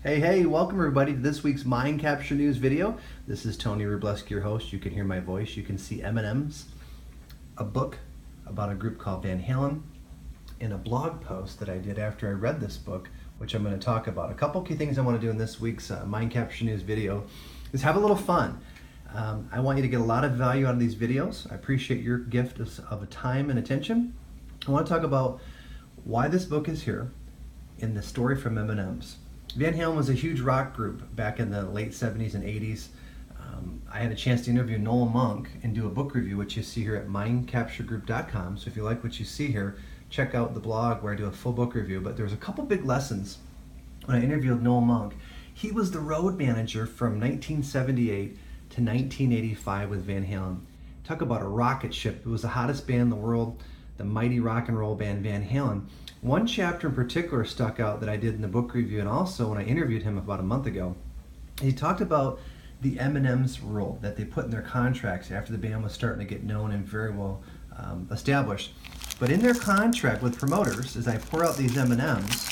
Hey, welcome everybody to this week's Mind Capture News video. This is Tony Rubleski, your host. You can hear my voice. You can see M&M's, a book about a group called Van Halen, and a blog post that I did after I read this book, which I'm going to talk about. A couple key things I want to do in this week's Mind Capture News video is have a little fun. I want you to get a lot of value out of these videos. I appreciate your gift of time and attention. I want to talk about why this book is here in the story from M&M's. Van Halen was a huge rock group back in the late 70s and 80s. I had a chance to interview Noel Monk and do a book review, which you see here at mindcapturegroup.com. So if you like what you see here, check out the blog where I do a full book review. But there's a couple big lessons when I interviewed Noel Monk. He was the road manager from 1978 to 1985 with Van Halen. Talk about a rocket ship. It was the hottest band in the world, the mighty rock and roll band Van Halen. One chapter in particular stuck out that I did in the book review, and also when I interviewed him about a month ago. He talked about the M&M's rule that they put in their contracts after the band was starting to get known and very well established. But in their contract with promoters, as I pour out these M&M's,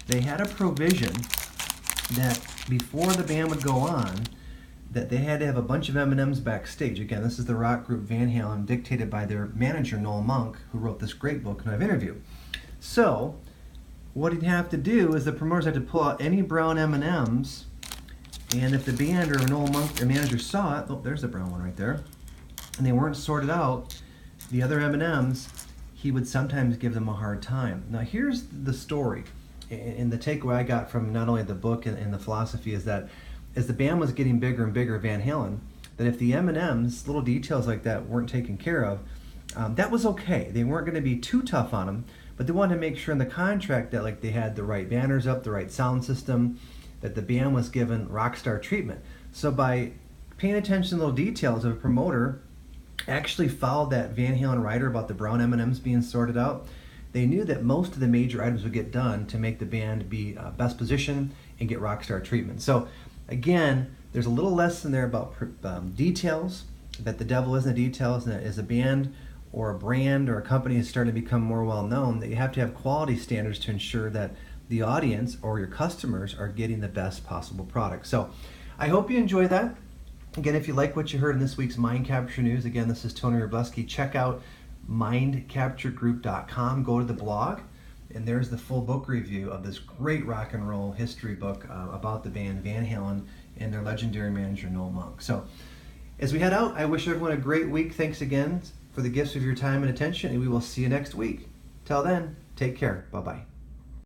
they had a provision that before the band would go on, that they had to have a bunch of M&M's backstage. Again, this is the rock group Van Halen, dictated by their manager, Noel Monk, who wrote this great book and I've interviewed. So, what he'd have to do is the promoters had to pull out any brown M&M's, and if the band or Noel Monk, the manager, saw it, oh, there's the brown one right there, and they weren't sorted out, the other M&M's, he would sometimes give them a hard time. Now, here's the story, and the takeaway I got from not only the book and the philosophy is that as the band was getting bigger and bigger, Van Halen, that if the M&M's, little details like that, weren't taken care of, that was okay. They weren't going to be too tough on them, but they wanted to make sure in the contract that like they had the right banners up, the right sound system, that the band was given rock star treatment. So by paying attention to little details, of a promoter actually followed that Van Halen writer about the brown M&M's being sorted out, they knew that most of the major items would get done to make the band be best positioned and get rock star treatment. So again, there's a little lesson there about details, that the devil is in the details, and that as a band or a brand or a company is starting to become more well known, that you have to have quality standards to ensure that the audience or your customers are getting the best possible product. So I hope you enjoy that. Again, if you like what you heard in this week's Mind Capture News, again, this is Tony Rubleski. Check out mindcapturegroup.com. Go to the blog, and there's the full book review of this great rock and roll history book about the band Van Halen and their legendary manager, Noel Monk. So as we head out, I wish everyone a great week. Thanks again for the gifts of your time and attention, and we will see you next week. Till then, take care. Bye-bye.